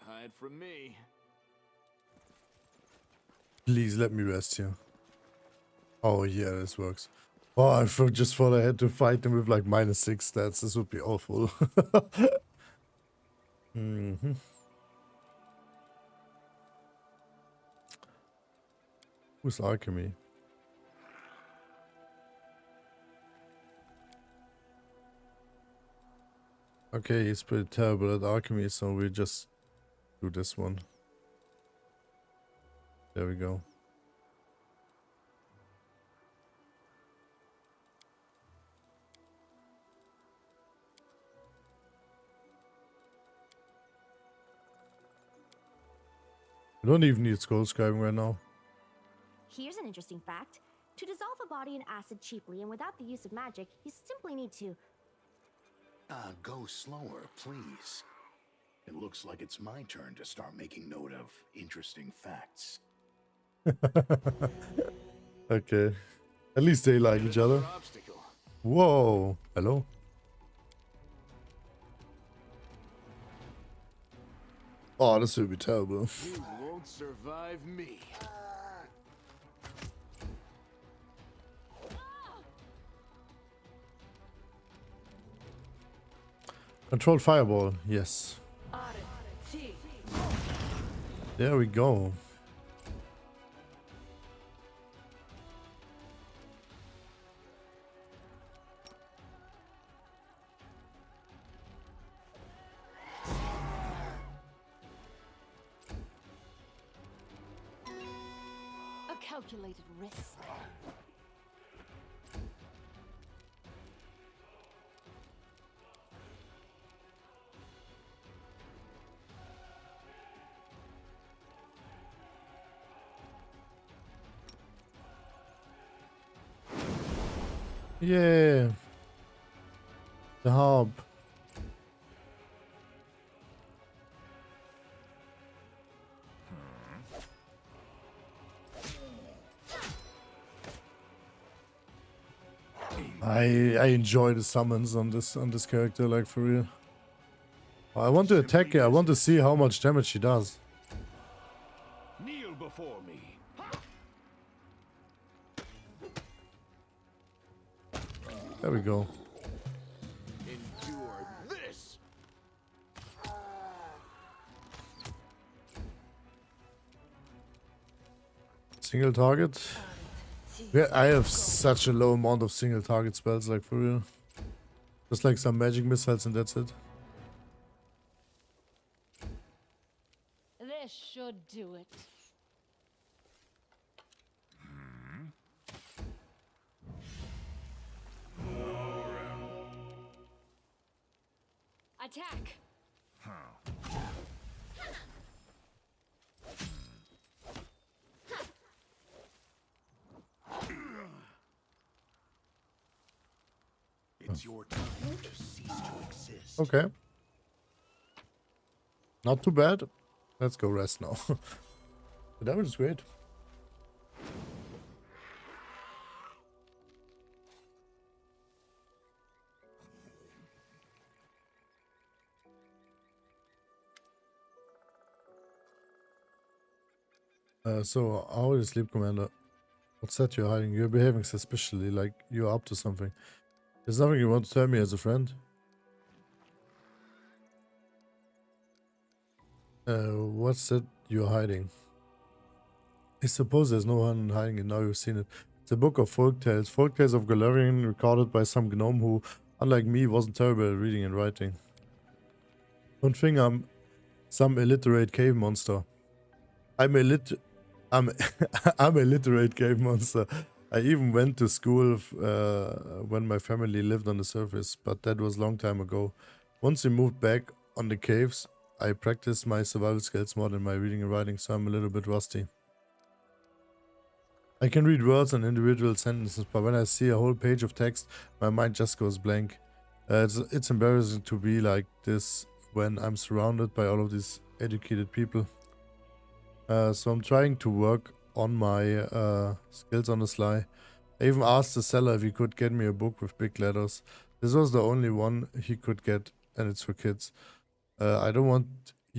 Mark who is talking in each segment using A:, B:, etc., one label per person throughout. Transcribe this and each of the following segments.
A: hide from me.
B: Please let me rest here. Oh yeah, this works. Oh, I just thought I had to fight them with like -6 stats. This would be awful. Mm-hmm. Who's alchemy? Okay, he's pretty terrible at alchemy, so we just do this one. There we go. I don't even need scroll scribing right now.
C: Here's an interesting fact. To dissolve a body in acid cheaply and without the use of magic, you simply need to...
D: Go slower, please. It looks like it's my turn to start making note of interesting facts.
B: Okay. At least they like each other. Whoa. Hello? Oh, this would be terrible.
A: You won't survive me.
B: Controlled fireball, yes. There we go.
C: A calculated risk.
B: Yeah. The harp. I enjoy the summons on this character, like, for real. I want to attack her. I want to see how much damage she does.
A: Kneel before me.
B: There we go.
A: Endure this.
B: Single target. Yeah, I have such a low amount of single target spells, like, for real. Just like some magic missiles and that's it.
C: This should do it. Attack!
D: It's your time to cease to exist.
B: Okay. Not too bad. Let's go rest now. The damage is great. So, how is sleep, Commander? What's that you're hiding? You're behaving suspiciously, like you're up to something. There's nothing you want to tell me as a friend? What's that you're hiding? I suppose there's no one hiding it now you've seen it. It's a book of folktales. Folktales of Galarian recorded by some gnome who, unlike me, wasn't terrible at reading and writing. Don't think I'm some illiterate cave monster. I'm I'm a literate cave monster. I even went to school when my family lived on the surface, but that was a long time ago. Once we moved back on the caves, I practiced my survival skills more than my reading and writing, so I'm a little bit rusty. I can read words and individual sentences, but when I see a whole page of text, my mind just goes blank. It's embarrassing to be like this when I'm surrounded by all of these educated people. So I'm trying to work on my skills on the sly. I even asked the seller if he could get me a book with big letters. This was the only one he could get, and it's for kids. I don't want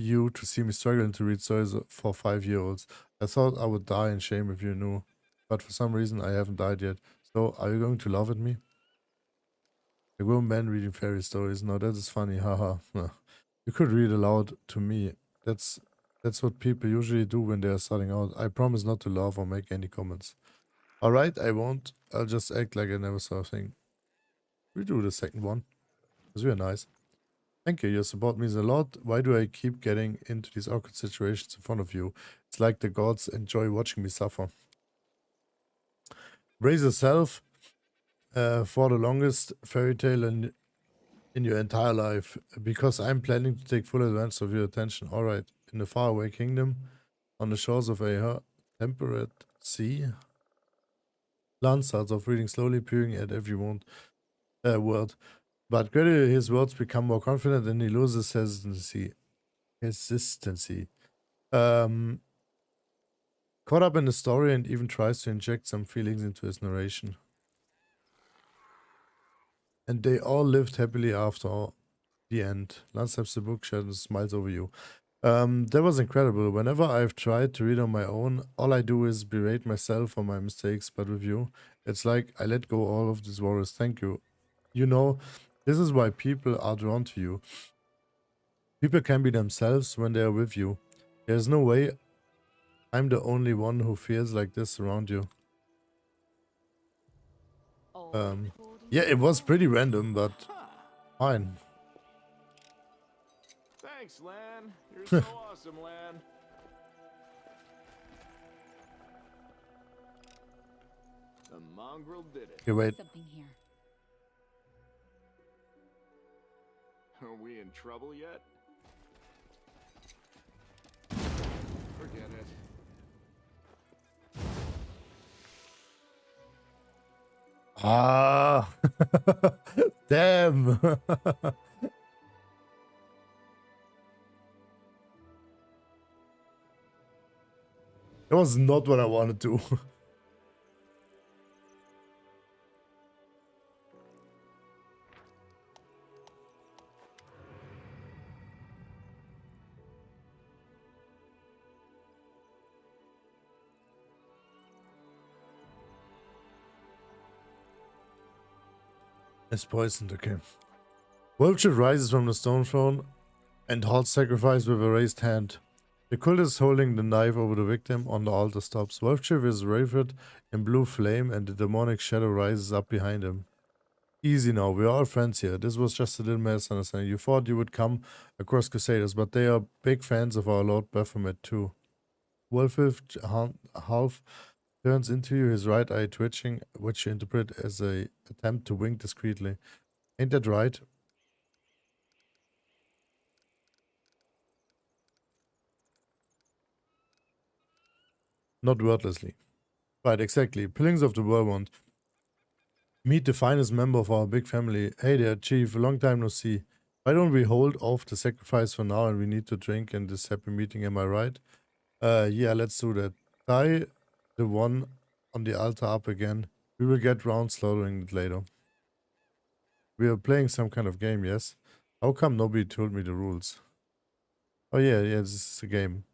B: you to see me struggling to read stories for 5-year-olds. I thought I would die in shame if you knew. But for some reason I haven't died yet. So, are you going to laugh at me? A grown man reading fairy stories. No, that is funny, haha. No. You could read aloud to me. That's what people usually do when they are starting out. I promise not to laugh or make any comments. Alright, I won't. I'll just act like I never saw a thing. We do the second one. Because we are nice. Thank you, your support means a lot. Why do I keep getting into these awkward situations in front of you? It's like the gods enjoy watching me suffer. Brace yourself for the longest fairy tale in your entire life, because I'm planning to take full advantage of your attention. Alright, in the faraway kingdom, on the shores of a temperate sea, Lan starts off reading slowly, peering at every word. But gradually his words become more confident and he loses hesitancy. Caught up in the story and even tries to inject some feelings into his narration. And they all lived happily after the end. Lance steps the book, and smiles over you. That was incredible. Whenever I've tried to read on my own, all I do is berate myself for my mistakes, but with you, it's like I let go all of these worries. Thank you. You know, this is why people are drawn to you. People can be themselves when they are with you. There's no way I'm the only one who feels like this around you. Yeah, it was pretty random, but fine.
A: Thanks, Lan. You're so awesome, Lan. The mongrel did it.
B: Okay, wait.
E: Something here.
A: Are we in trouble yet? Forget it.
B: Ah, damn. That was not what I wanted to. It's poisoned, okay. Wolfchief rises from the stone throne and halts sacrifice with a raised hand. The cultist holding the knife over the victim on the altar stops. Wolfchief is wreathed in blue flame and the demonic shadow rises up behind him. Easy now, we're all friends here. This was just a little misunderstanding. You thought you would come across Crusaders, but they are big fans of our Lord Baphomet too. Wolfchief half turns into you, his right eye twitching, which you interpret as an attempt to wink discreetly. Ain't that right? Not wordlessly. Right, exactly. Pillings of the Worldwound. Meet the finest member of our big family. Hey there, Chief. Long time no see. Why don't we hold off the sacrifice for now and we need to drink in this happy meeting, am I right? Yeah, let's do that. Tie the one on the altar up again. We will get round slaughtering it later. We are playing some kind of game, yes? How come nobody told me the rules? Oh yeah, this is a game.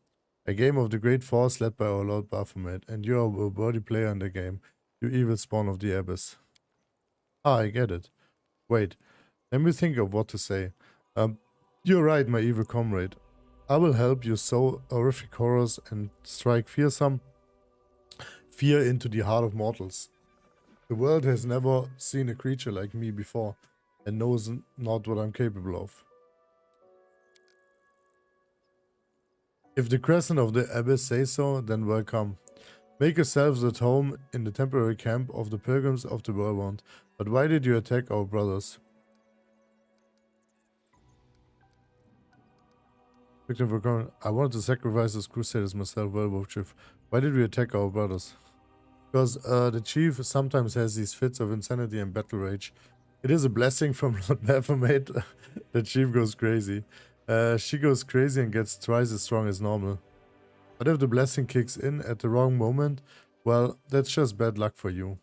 B: A game of the great force led by our Lord Baphomet, and you are a worthy player in the game, you evil spawn of the abyss. Ah, I get it. Wait, let me think of what to say. You're right, my evil comrade. I will help you sow horrific horrors and strike fearsome fear into the heart of mortals. The world has never seen a creature like me before, and knows not what I'm capable of. If the crescent of the abyss says so, then welcome. Make yourselves at home in the temporary camp of the pilgrims of the Worldwound. But why did you attack our brothers? Victim for comment. I wanted to sacrifice those crusaders myself, Werewolf Chief. Why did we attack our brothers? Because the chief sometimes has these fits of insanity and battle rage. It is a blessing from Lord Baphomet. The chief goes crazy. She goes crazy and gets twice as strong as normal. But if the blessing kicks in at the wrong moment, well, that's just bad luck for you.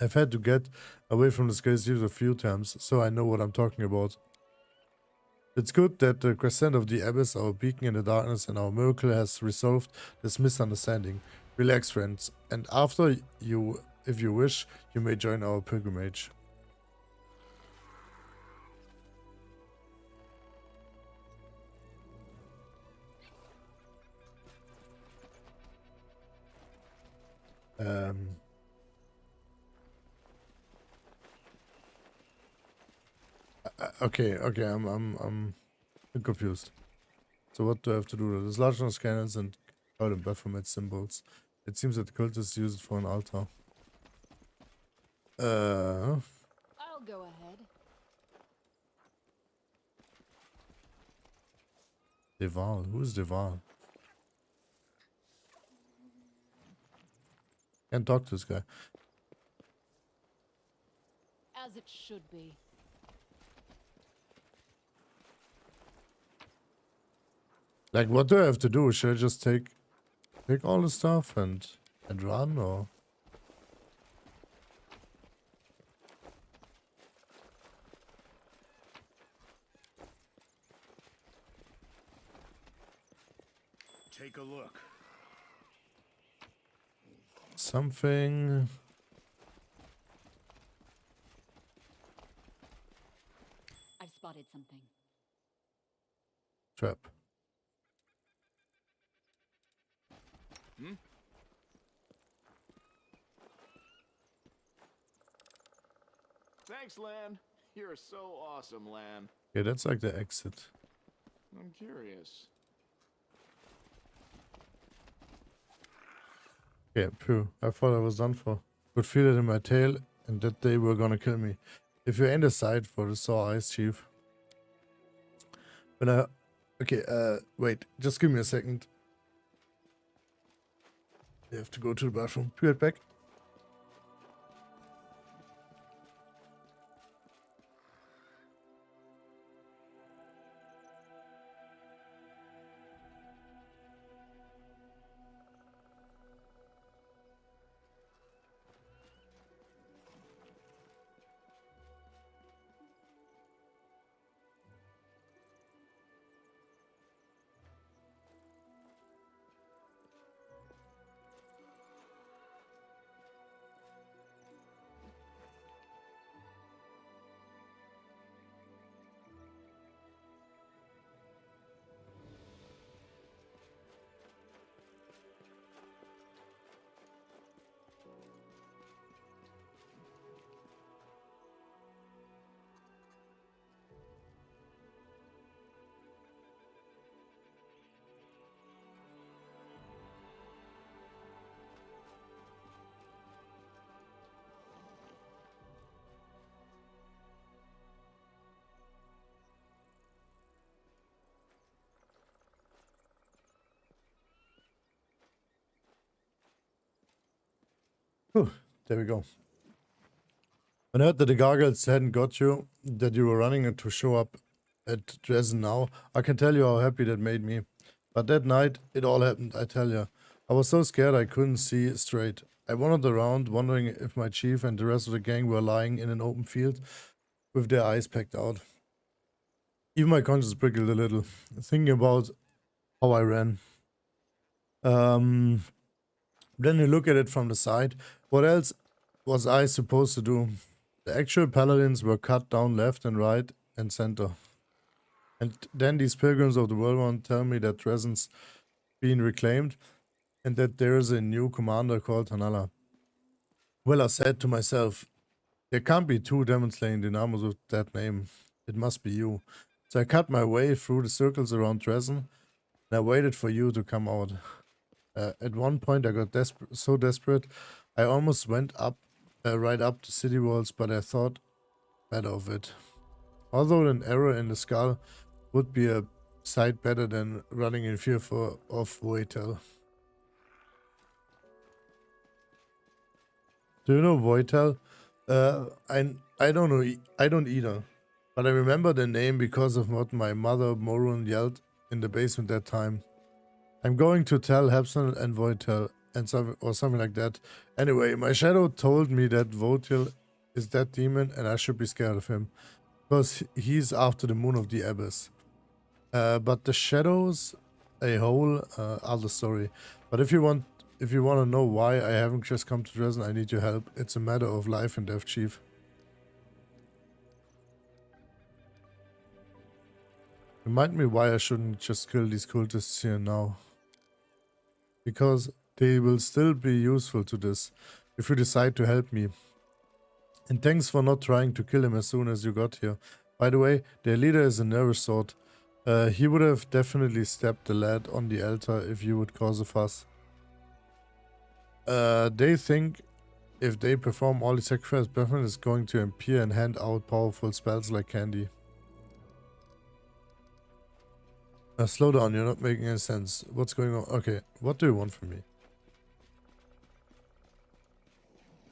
B: I've had to get away from this crazy a few times, so I know what I'm talking about. It's good that the crescent of the abyss, our beacon in the darkness, and our miracle has resolved this misunderstanding. Relax, friends, and after you, if you wish, you may join our pilgrimage. Okay, I'm confused. So what do I have to do? There's large enough cannons and out in Baphomet symbols. It seems that the cultists use it for an altar.
E: I'll go ahead.
B: Deval. Who's Deval? Can't talk to this guy.
E: As it should be.
B: Like, what do I have to do? Should I just take all the stuff and run, or?
D: Take a look.
B: Something.
E: I've spotted something.
B: Trap.
A: Thanks, Lan. You're so awesome, Lan.
B: Okay, that's like the exit.
A: I'm curious.
B: Okay, phew. I thought I was done for. Could feel it in my tail, and that they were gonna kill me. If you ain't a sight for the sore eyes, Chief. When I... Okay, wait. Just give me a second. I have to go to the bathroom. Be right back. Whew, there we go. When I heard that the gargoyles hadn't got you, that you were running to show up at Dresden now, I can tell you how happy that made me. But that night, it all happened, I tell you. I was so scared I couldn't see straight. I wandered around, wondering if my chief and the rest of the gang were lying in an open field with their eyes pecked out. Even my conscience prickled a little, thinking about how I ran. Then you look at it from the side. What else was I supposed to do? The actual paladins were cut down left and right and center. And then these pilgrims of the Worldwound tell me that Dresden's been reclaimed and that there is a new commander called Hanala. Well, I said to myself, there can't be two demon-slaying dynamos with that name. It must be you. So I cut my way through the circles around Dresden and I waited for you to come out. At one point I got so desperate, I almost went up, right up the city walls, but I thought better of it. Although an arrow in the skull would be a sight better than running in fear of Voitel. Do you know Voitel? I don't know. I don't either. But I remember the name because of what my mother Morun yelled in the basement that time. I'm going to tell Hepson and Voitel and something like that. Anyway, my shadow told me that Voitel is that demon and I should be scared of him. Because he's after the moon of the abyss. But the shadows, a whole other story. But if you want to know why I haven't just come to Dresden, I need your help. It's a matter of life and death, Chief. Remind me why I shouldn't just kill these cultists here now. Because they will still be useful to this if you decide to help me. And thanks for not trying to kill him as soon as you got here. By the way, their leader is a nervous sort. He would have definitely stabbed the lad on the altar if you would cause a fuss. They think if they perform all the sacrifice, Pathfinder is going to appear and hand out powerful spells like candy. Slow down, you're not making any sense. What's going on? Okay, what do you want from me?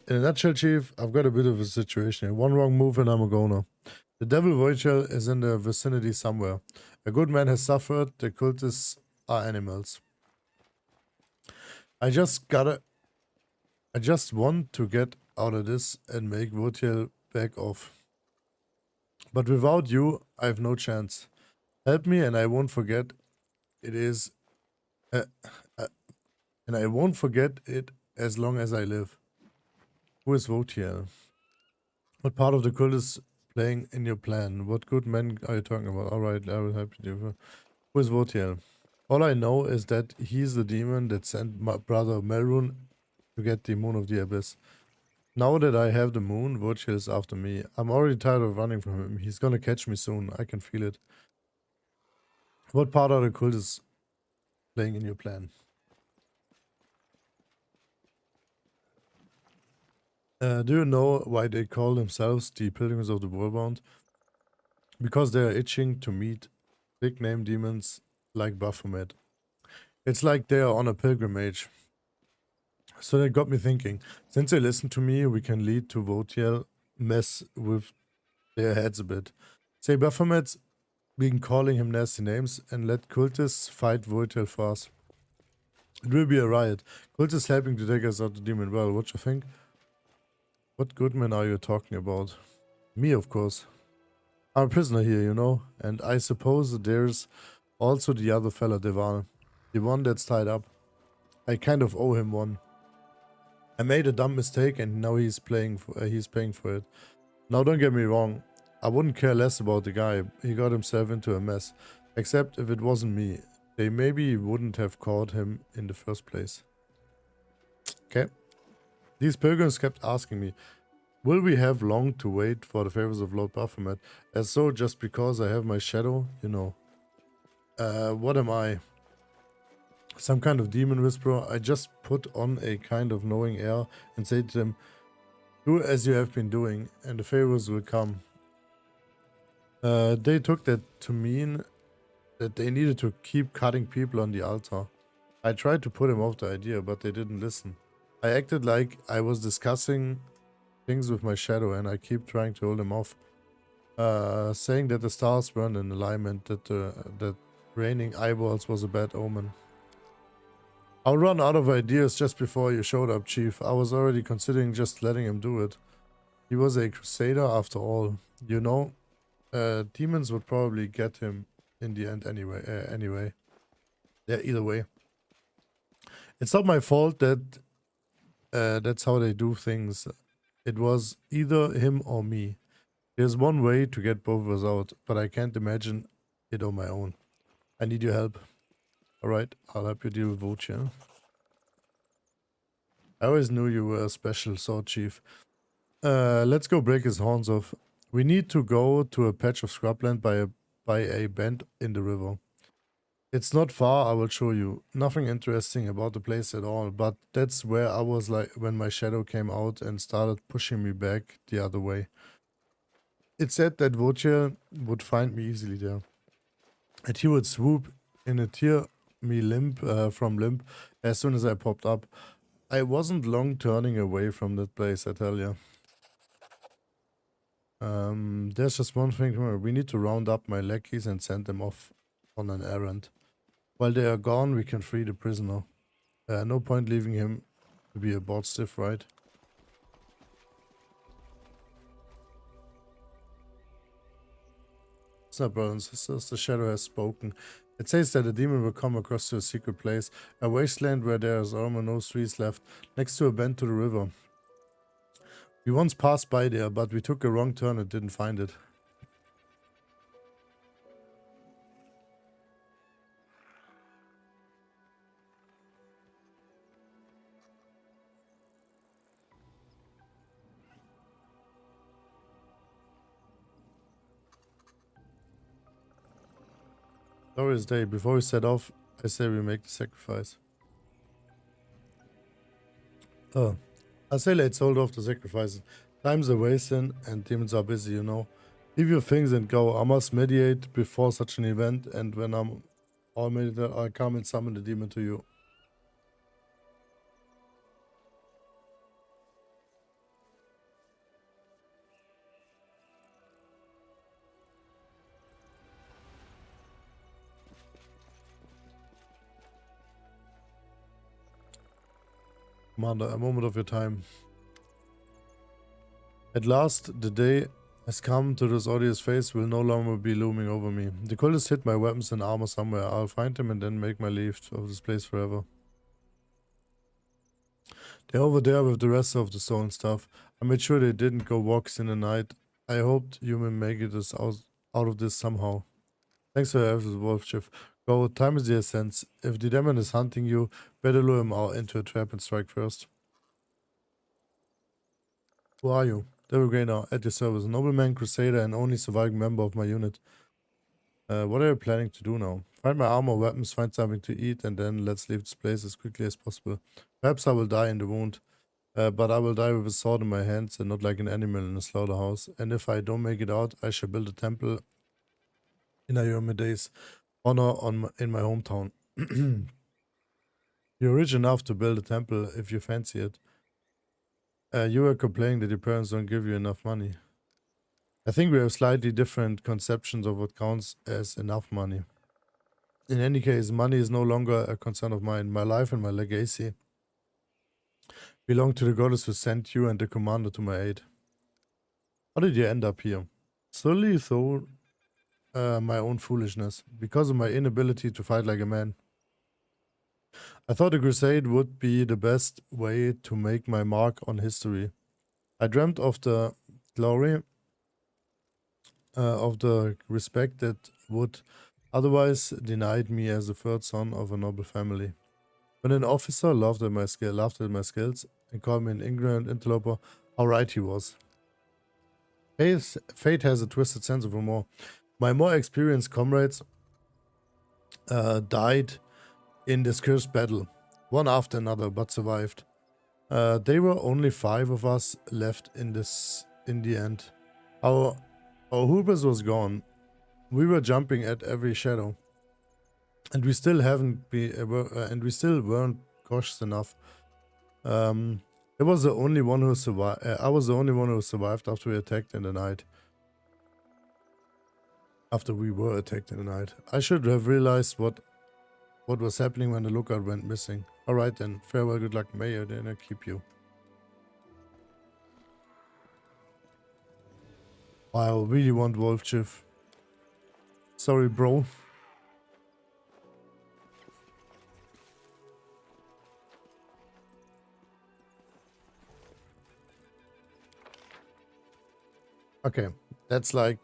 B: In a nutshell, Chief, I've got a bit of a situation here. One wrong move and I'm a goner. The devil Voidshell is in the vicinity somewhere. A good man has suffered, the cultists are animals. I just want to get out of this and make Voidshell back off. But without you, I have no chance. Help me and I won't forget it is... and I won't forget it as long as I live. Who is Votiel? What part of the cult is playing in your plan? What good men are you talking about? Alright, I will help you. Who is Votiel? All I know is that he's the demon that sent my brother Melrune to get the Moon of the Abyss. Now that I have the moon, Votiel is after me. I'm already tired of running from him. He's gonna catch me soon. I can feel it. What part of the cult is playing in your plan? Do you know why they call themselves the Pilgrims of the Worldwound? Because they are itching to meet big name demons like Baphomet. It's like they are on a pilgrimage. So that got me thinking, since they listen to me, we can lead to Votiel mess with their heads a bit. Say Baphomet's been calling him nasty names and let cultists fight Votiel for us. It will be a riot. Cultists helping to take us out the demon well, what you think? What good man are you talking about? Me, of course. I'm a prisoner here, you know, and I suppose there's also the other fella, Daeran. The one that's tied up. I kind of owe him one. I made a dumb mistake and now he's paying for it. Now don't get me wrong, I wouldn't care less about the guy. He got himself into a mess. Except if it wasn't me. They maybe wouldn't have caught him in the first place. Okay. These pilgrims kept asking me, will we have long to wait for the favors of Lord Baphomet? As so, just because I have my shadow, you know. What am I? Some kind of demon whisperer? I just put on a kind of knowing air and say to them, do as you have been doing, and the favors will come. They took that to mean that they needed to keep cutting people on the altar. I tried to put them off the idea, but they didn't listen. I acted like I was discussing things with my shadow and I keep trying to hold them off. Saying that the stars weren't in alignment, that raining eyeballs was a bad omen. I'll run out of ideas just before you showed up, Chief. I was already considering just letting him do it. He was a crusader after all. You know, demons would probably get him in the end anyway. Yeah, either way. It's not my fault that that's how they do things. It was either him or me. There's one way to get both of us out, but I can't imagine it on my own. I need your help. Alright, I'll help you deal with Votiel. I always knew you were a special sword chief. Let's go break his horns off. We need to go to a patch of scrubland by a bend in the river. It's not far, I will show you. Nothing interesting about the place at all, but that's where I was like when my shadow came out and started pushing me back the other way. It said that Votiel would find me easily there. And he would swoop in and tear me from limb as soon as I popped up. I wasn't long turning away from that place, I tell you. There's just one thing to remember. We need to round up my lackeys and send them off on an errand. While they are gone, we can free the prisoner. No point leaving him to be a board stiff, right? It's not brothers and sisters, the shadow has spoken. It says that a demon will come across to a secret place, a wasteland where there is almost no trees left, next to a bend to the river. We once passed by there, but we took a wrong turn and didn't find it. Glorious day. Before we set off, I say we make the sacrifice. Oh. I say let's hold off the sacrifices. Time's a wasting and demons are busy, you know. Leave your things and go. I must mediate before such an event, and when I'm all mediated, I'll come and summon the demon to you. Commander, a moment of your time. At last, the day has come to this odious face will no longer be looming over me. The cultists hid my weapons and armor somewhere. I'll find them and then make my leave of this place forever. They're over there with the rest of the stolen stuff. I made sure they didn't go walks in the night. I hoped you may make it out of this somehow. Thanks for your efforts, Wolf Chief. Go, time is the essence. If the demon is hunting you, better lure him out into a trap and strike first. Who are you? Devil Gainer, at your service. A nobleman, crusader, and only surviving member of my unit. What are you planning to do now? Find my armor, weapons, find something to eat, and then let's leave this place as quickly as possible. Perhaps I will die in the wound, but I will die with a sword in my hands and not like an animal in a slaughterhouse. And if I don't make it out, I shall build a temple in Iomedes' honor in my hometown. You're rich enough to build a temple if you fancy it. You were complaining that your parents don't give you enough money. I think we have slightly different conceptions of what counts as enough money. In any case, money is no longer a concern of mine. My life and my legacy belong to the goddess who sent you and the commander to my aid. How did you end up here? Solely through my own foolishness, because of my inability to fight like a man. I thought a crusade would be the best way to make my mark on history. I dreamt of the glory, of the respect that would otherwise denied me as the third son of a noble family. When an officer laughed at my skills and called me an ignorant interloper, how right he was. Fate has a twisted sense of humor. My more experienced comrades died in this cursed battle, one after another, but survived. There were only 5 of us left in the end. Our hubris was gone. We were jumping at every shadow, and we still weren't cautious enough. I was the only one who survived after we attacked in the night. After we were attacked in the night. I should have realized what was happening when the lookout went missing. Alright then, farewell, good luck, may I keep you. Wow, I really want Wolf Chief. Sorry, bro. Okay, that's like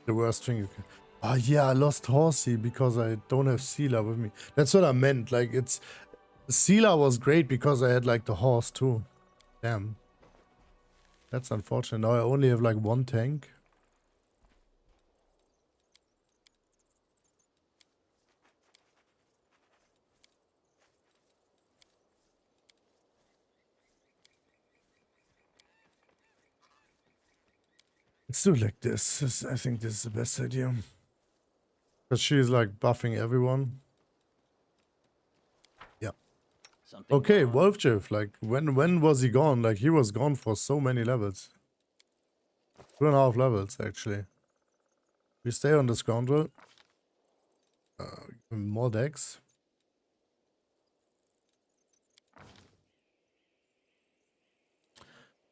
B: the worst thing you can... Oh yeah, I lost Horsey because I don't have Sealer with me. That's what I meant, like it's... Sealer was great because I had like the horse too. Damn. That's unfortunate. Now I only have like 1 tank. Let's do like this. I think this is the best idea. Because she's like buffing everyone. Yeah. Okay, Wolf Chief, like when was he gone? Like he was gone for so many levels. 2.5 levels actually. We stay on the scoundrel. More decks.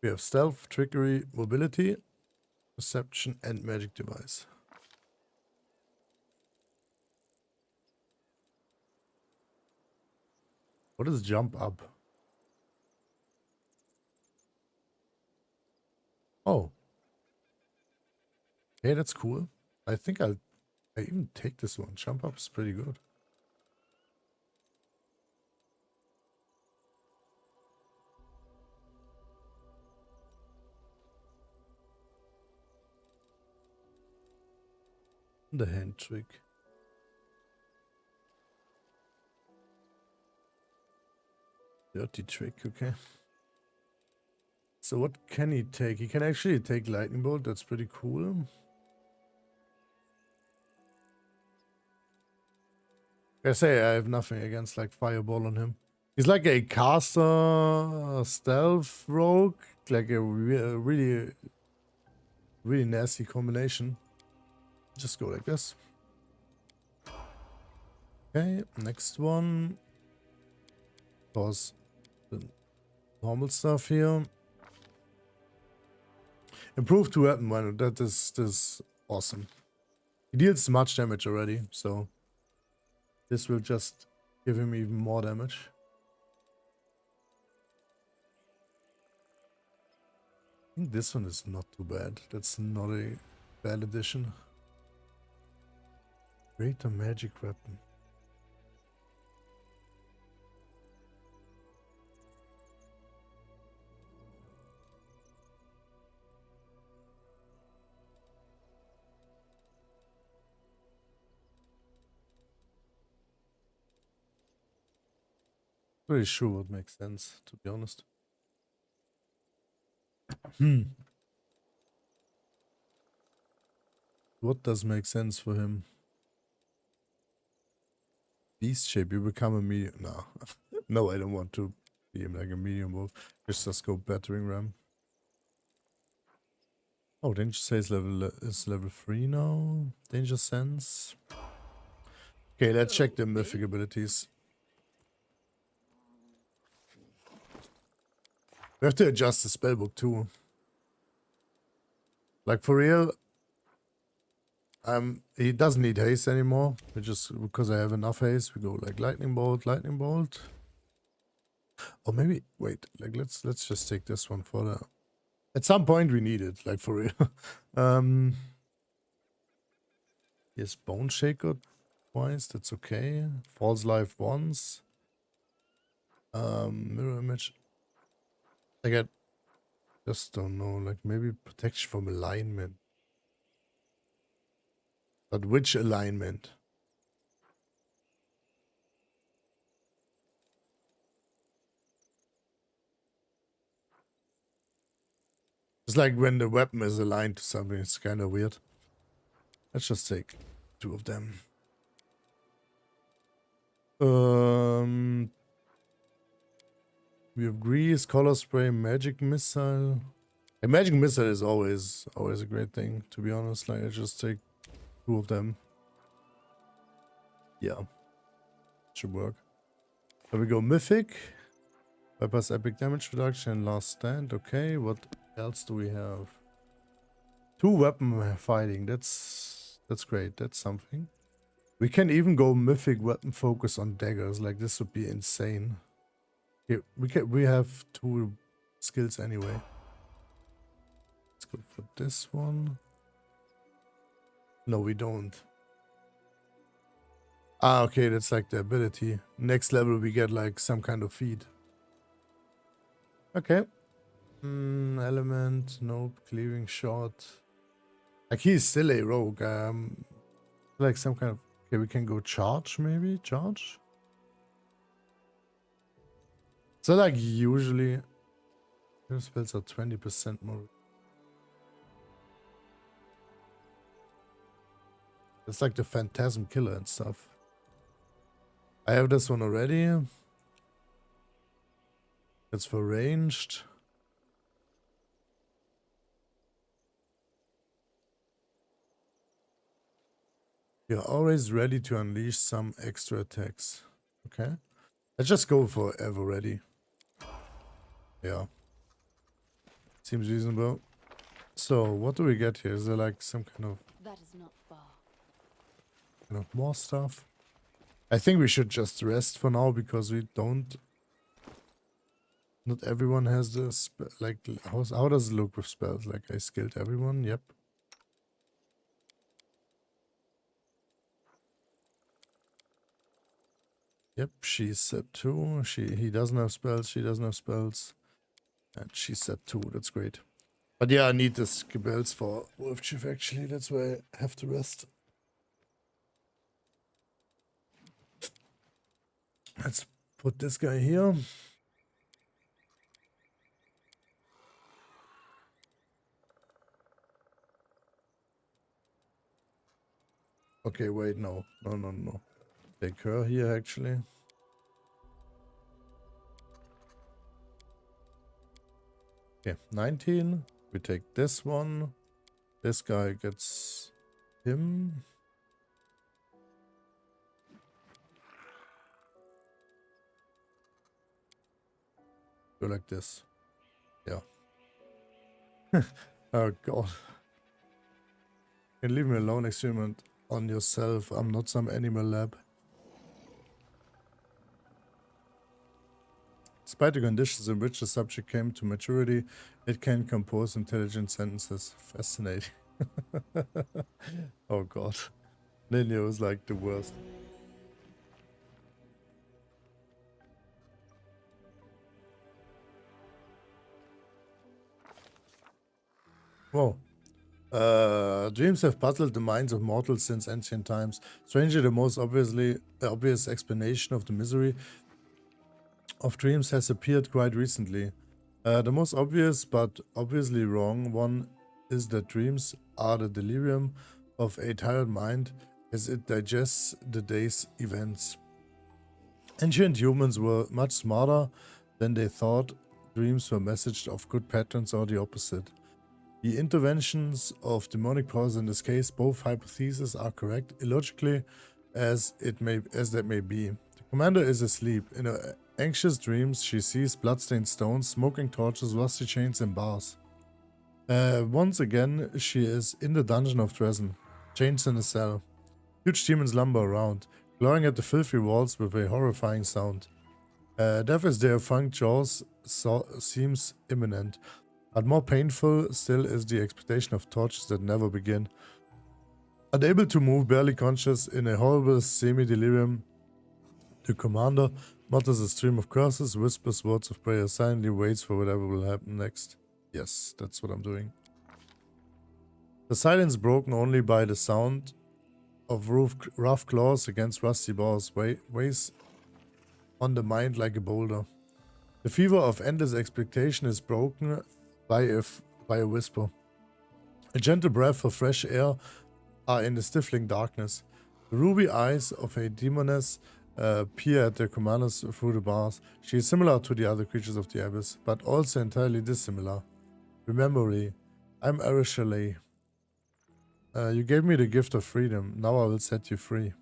B: We have stealth, trickery, mobility, perception, and magic device. What is jump up? Oh. Hey, that's cool. I think I even take this one. Jump up's pretty good. The hand trick. Dirty trick, okay. So what can he take? He can actually take lightning bolt. That's pretty cool. I say I have nothing against like fireball on him. He's like a caster stealth rogue, like a really nasty combination. Just go like this. Okay, next one. Of course, the normal stuff here. Improved to weapon one. That is awesome. He deals much damage already, so this will just give him even more damage. I think this one is not too bad. That's not a bad addition. Greater magic weapon. Pretty sure would make sense, to be honest. What does make sense for him? Beast shape, you become a medium. No. No, I don't want to be like a medium wolf. Just go battering ram. Oh, danger sense is level 3 now. Danger sense. Okay, let's check the mythic abilities. We have to adjust the spellbook too. Like for real, he doesn't need haste anymore. We just, because I have enough haste, we go like lightning bolt, lightning bolt. Or maybe wait, like let's just take this one for the. At some point we need it, like for real. Yes, bone shaker twice. That's okay. False life once. Mirror image. I just don't know. Like maybe protection from alignment. But which alignment? It's like when the weapon is aligned to something. It's kind of weird. Let's just take 2 of them. We have grease, color spray, magic missile. A magic missile is always a great thing, to be honest. Like I just take 2 of them. Yeah. Should work. There we go. Mythic. Bypass epic damage reduction, last stand. Okay, what else do we have? 2 weapon fighting. That's great. That's something. We can even go mythic weapon focus on daggers. Like this would be insane. Okay, we have 2 skills anyway. Let's go for this one. No, we don't. Ah, okay, that's like the ability. Next level we get like some kind of feed. Okay. Element, nope, cleaving shot. Like he's still a rogue. Like some kind of. Okay, we can go charge maybe? Charge? So like usually your spells are 20% more. It's like the phantasm killer and stuff. I have this one already. It's for ranged. You're always ready to unleash some extra attacks. Okay. Let's just go for ever ready. Yeah. Seems reasonable. So, what do we get here? Is there like some kind of...
E: That is not far.
B: Kind of more stuff? I think we should just rest for now because we don't Not everyone has the like. How does it look with spells? Like I skilled everyone. Yep. Yep. She's set 2. He doesn't have spells. She doesn't have spells. And she's set 2. That's great. But yeah, I need the skills for Wolf Chief actually. That's why I have to rest. Let's put this guy here. Okay, wait, no. No. Take her here, actually. Okay, 19. We take this one. This guy gets him. Go like this. Yeah. Oh, God. You can leave me alone, experiment on yourself. I'm not some animal lab. Despite the conditions in which the subject came to maturity, it can compose intelligent sentences. Fascinating. Oh god. Lilia was like the worst. Whoa. Dreams have puzzled the minds of mortals since ancient times. Strangely, the most obvious explanation of the misery of dreams has appeared quite recently. The most obvious, but obviously wrong, one is that dreams are the delirium of a tired mind as it digests the day's events. Ancient humans were much smarter than they thought. Dreams were messaged of good patterns or the opposite. The interventions of demonic powers in this case, both hypotheses are correct, illogically as that may be. The commander is asleep. In her anxious dreams, she sees bloodstained stones, smoking torches, rusty chains, and bars. Once again, she is in the dungeon of Dresden, chained in a cell. Huge demons lumber around, clawing at the filthy walls with a horrifying sound. Death as their funk jaws seems imminent. But more painful still is the expectation of tortures that never begin. Unable to move, barely conscious, in a horrible semi-delirium, the commander mutters a stream of curses, whispers words of prayer, silently waits for whatever will happen next. Yes, that's what I'm doing. The silence broken only by the sound of rough claws against rusty bars weighs on the mind like a boulder. The fever of endless expectation is broken by a whisper. A gentle breath of fresh air are in the stifling darkness. The ruby eyes of a demoness peer at the commanders through the bars. She is similar to the other creatures of the abyss, but also entirely dissimilar. Remember, I'm Arishale. You gave me the gift of freedom. Now I will set you free.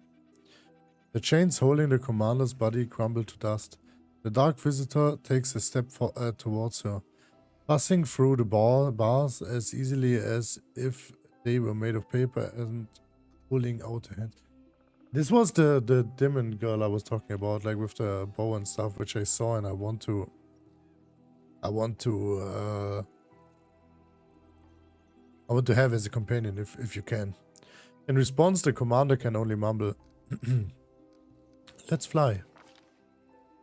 B: The chains holding the commander's body crumble to dust. The dark visitor takes a step towards her, passing through the bars as easily as if they were made of paper and pulling out a hand. This was the demon girl I was talking about, like with the bow and stuff, which I saw, and I want to have as a companion if you can. In response, the commander can only mumble, "Let's fly."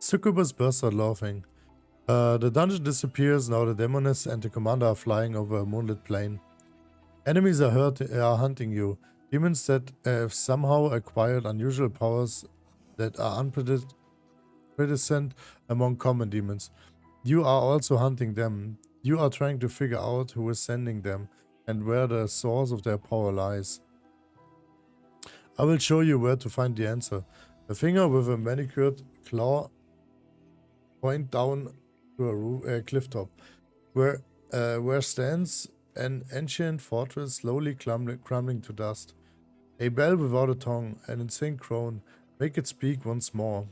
B: Succubus bursts out laughing. The dungeon disappears, now the demoness and the commander are flying over a moonlit plain. Enemies are hunting you. Demons that have somehow acquired unusual powers that are unprecedented among common demons. You are also hunting them. You are trying to figure out who is sending them and where the source of their power lies. I will show you where to find the answer. A finger with a manicured claw point down to a cliff top, where stands an ancient fortress slowly crumbling to dust. A bell without a tongue, an insane crone, make it speak once more.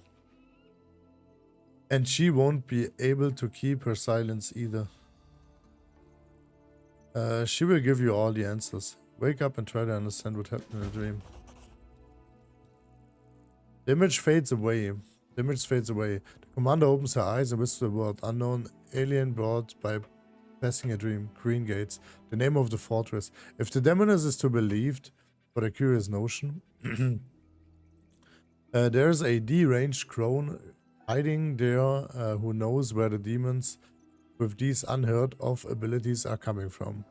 B: And she won't be able to keep her silence either. She will give you all the answers. Wake up and try to understand what happened in the dream. The image fades away. The image fades away. The commander opens her eyes and whispers the word unknown, alien brought by passing a dream. Green Gates, the name of the fortress. If the demoness is to be believed, for a curious notion, there's a deranged crone hiding there who knows where the demons with these unheard of abilities are coming from.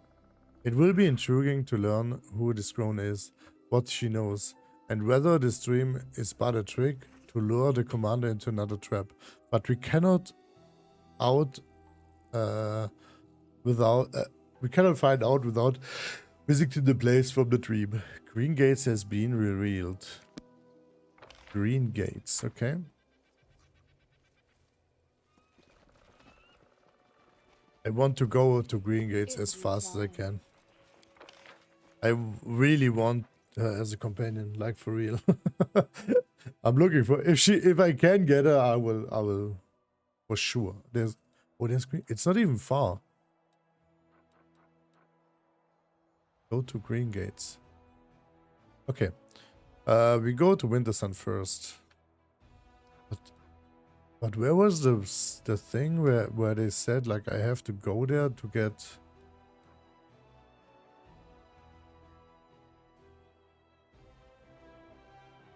B: It will be intriguing to learn who this crone is, what she knows, and whether this dream is but a trick to lure the commander into another trap. But we cannot we cannot find out without visiting the place from the dream. Green Gates has been revealed. Green Gates, okay. I want to go to Green Gates as fast as I can. I really want her as a companion, like for real. I'm looking for if I can get her, I will for sure. There's Green. It's not even far. Go to Green Gates. Okay. We go to Wintersun first. But where was the thing where they said like I have to go there to get?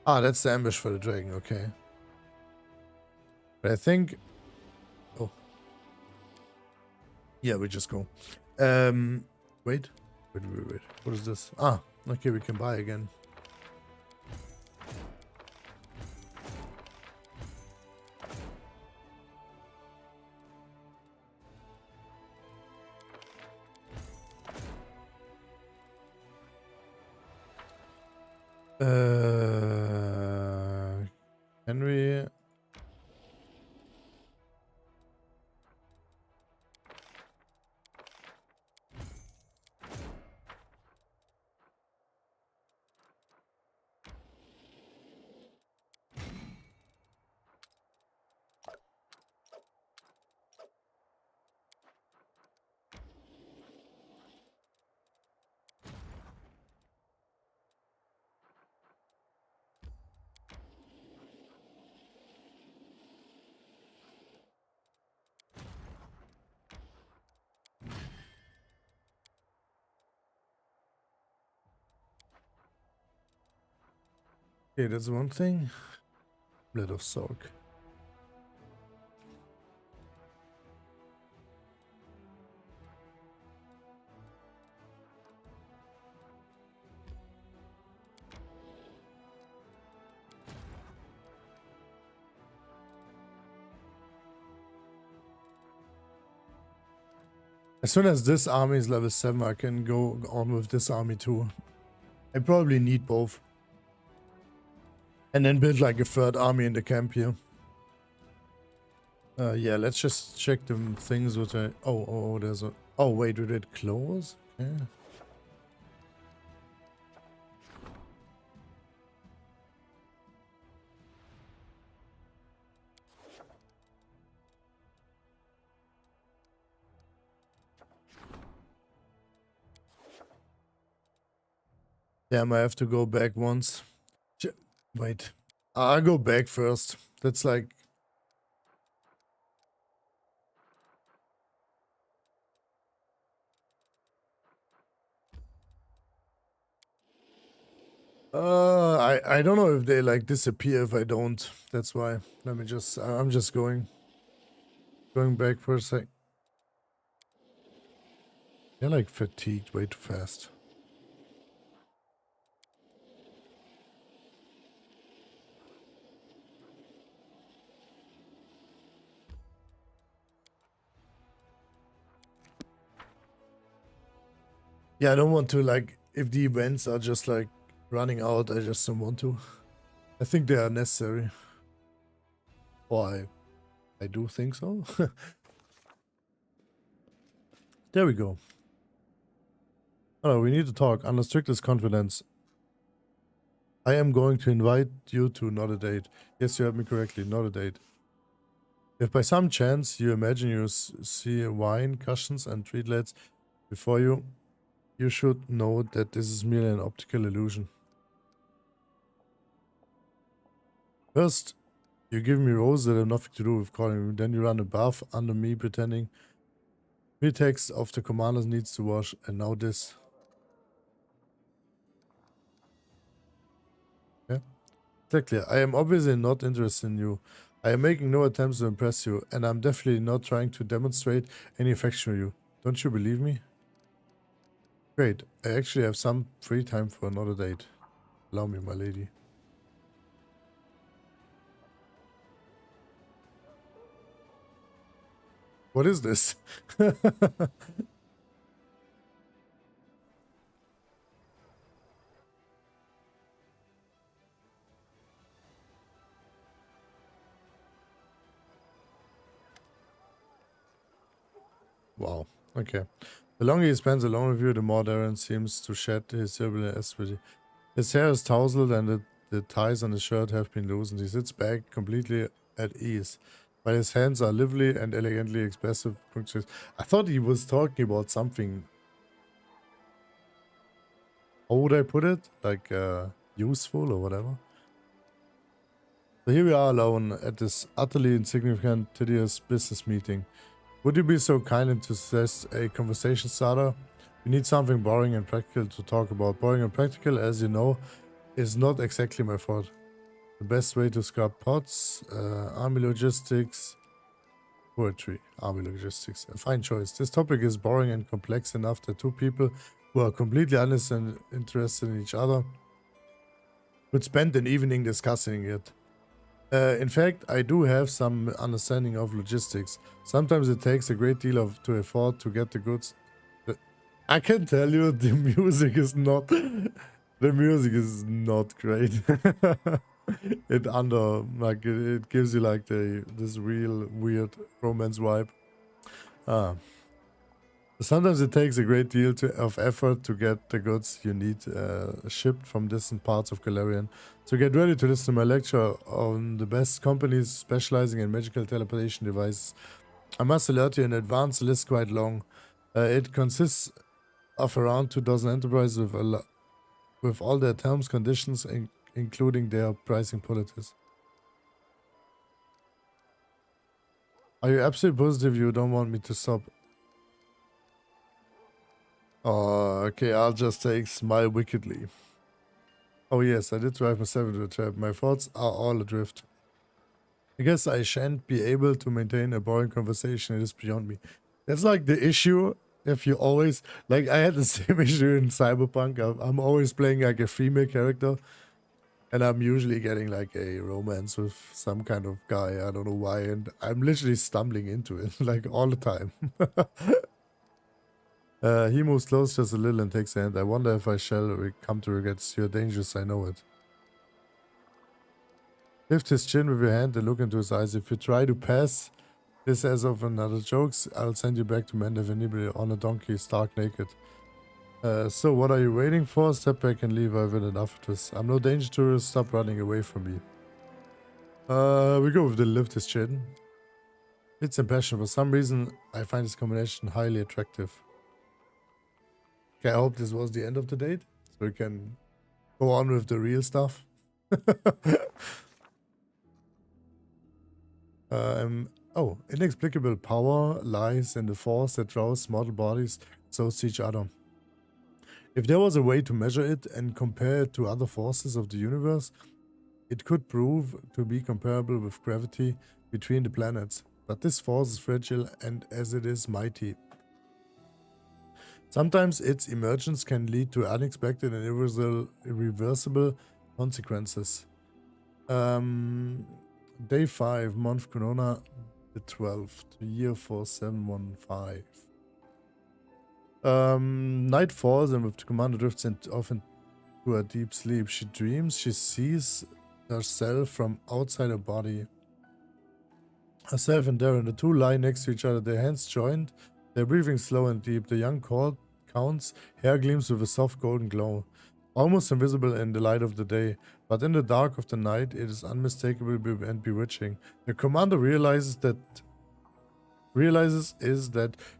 B: Ah, that's the ambush for the dragon, okay. But I think... Oh. Yeah, we just go. Wait. Wait. What is this? Ah, okay, we can buy again. Can we... Okay, that's one thing. Blade of Sork. As soon as this army is level 7, I can go on with this army too. I probably need both. And then build like a third army in the camp here. Yeah, let's just check the things which I... Oh, there's a... Oh, wait, did it close? Okay. Damn, I have to go back once. Wait. I'll go back first. That's like... I don't know if they like disappear if I don't. That's why. Let me just... I'm just going back for a sec. They're like fatigued way too fast. Yeah, I don't want to, like, if the events are just, like, running out, I just don't want to. I think they are necessary. Or I do think so. There we go. Oh, we need to talk. Under strictest confidence. I am going to invite you to not a date. Yes, you heard me correctly, not a date. If by some chance you imagine you see wine, cushions, and treatlets before you, you should know that this is merely an optical illusion. First, You give me roles that have nothing to do with calling me. Then you run a bath under me pretending pretext of the commanders needs to wash, and now this. Yeah, exactly. I am obviously not interested in you. I am making no attempts to impress you, and I'm definitely not trying to demonstrate any affection for you. Don't you believe me? Great. I actually have some free time for another date. Allow me, my lady. What is this? Wow. Okay. The longer he spends alone with you, the more Daeran seems to shed his silver aspity. His hair is tousled and the ties on his shirt have been loosened. He sits back completely at ease, while his hands are lively and elegantly expressive. I thought he was talking about something. How would I put it? Like useful or whatever. So here we are alone at this utterly insignificant, tedious business meeting. Would you be so kind and to suggest a conversation starter? We need something boring and practical to talk about. Boring and practical, as you know, is not exactly my fault. The best way to scrap pots, army logistics, poetry, army logistics. A fine choice. This topic is boring and complex enough that two people who are completely honest and interested in each other would spend an evening discussing it. In fact, I do have some understanding of logistics. Sometimes it takes a great deal to afford to get the goods. I can tell you the music is not great. It gives you like this real weird romance vibe. Sometimes it takes a great deal of effort to get the goods you need shipped from distant parts of Galarian. So get ready to listen to my lecture on the best companies specializing in magical teleportation devices. I must alert you in advance, the list is quite long. It consists of around 2,000 enterprises with all their terms, conditions, including their pricing policies. Are you absolutely positive you don't want me to stop? Oh, okay, I'll just take smile wickedly. Oh yes, I did drive myself into a trap. My thoughts are all adrift. I guess I shan't be able to maintain a boring conversation. It is beyond me. That's like the issue if you always... Like, I had the same issue in Cyberpunk. I'm always playing like a female character. And I'm usually getting like a romance with some kind of guy. I don't know why. And I'm literally stumbling into it like all the time. He moves close just a little and takes a hand. I wonder if I shall come to regret. You're dangerous, I know it. Lift his chin with your hand and look into his eyes. If you try to pass this as of another jokes, I'll send you back to Mendevenible on a donkey, stark naked. So what are you waiting for? Step back and leave. I've had enough of this. I'm no danger to you. Stop running away from me. We go with the lift his chin. It's impassioned. For some reason, I find this combination highly attractive. Okay, I hope this was the end of the date, so we can go on with the real stuff. Oh, inexplicable power lies in the force that draws mortal bodies close to each other. If there was a way to measure it and compare it to other forces of the universe, it could prove to be comparable with gravity between the planets. But this force is fragile and as it is mighty. Sometimes its emergence can lead to unexpected and irreversible consequences. Day 5, month Corona, the 12th, year 4715. Night falls and with the commander drifts off into a deep sleep. She dreams she sees herself from outside her body. Herself and Daeran, the two lie next to each other, their hands joined, their breathing slow and deep. The young count's hair gleams with a soft golden glow, almost invisible in the light of the day, but in the dark of the night it is unmistakable and bewitching. The commander realizes that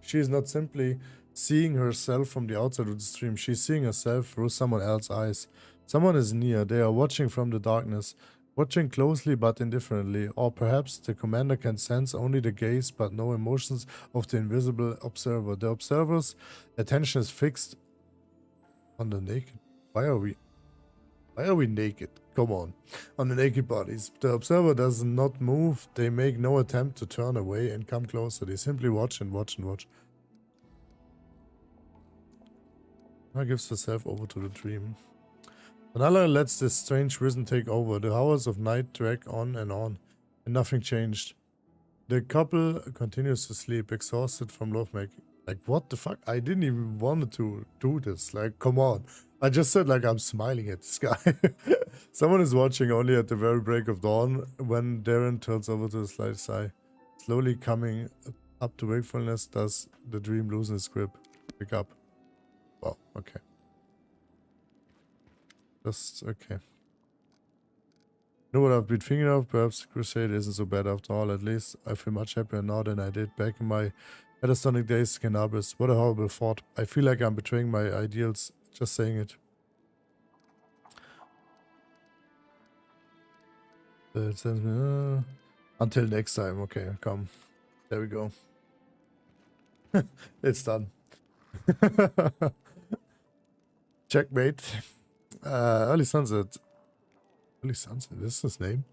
B: she is not simply seeing herself from the outside of the stream, she is seeing herself through someone else's eyes. Someone is near, they are watching from the darkness. watching closely but indifferently, or perhaps the commander can sense only the gaze but no emotions of the invisible observer. The observer's attention is fixed on the naked. Why are we naked? Come on. On the naked bodies. The observer does not move. They make no attempt to turn away and come closer. They simply watch and watch and watch. Anna gives herself over to the dream. Another lets this strange vision take over. The hours of night drag on, and nothing changed. The couple continues to sleep, exhausted from lovemaking. Like, what the fuck? I didn't even want to do this. Like, come on. I just said, like, I'm smiling at this guy. Someone is watching only at the very break of dawn when Daeran turns over to a slight sigh. Slowly coming up to wakefulness, does the dream loosen its grip. Pick up. Wow, okay. Just, okay. You know what I've been thinking of? Perhaps the crusade isn't so bad after all. At least I feel much happier now than I did back in my Catastonic days in Cannabis. What a horrible thought. I feel like I'm betraying my ideals just saying it. It sends me, until next time. Okay, come. There we go. It's done. Checkmate. Early sunset. Early sunset, this is his name.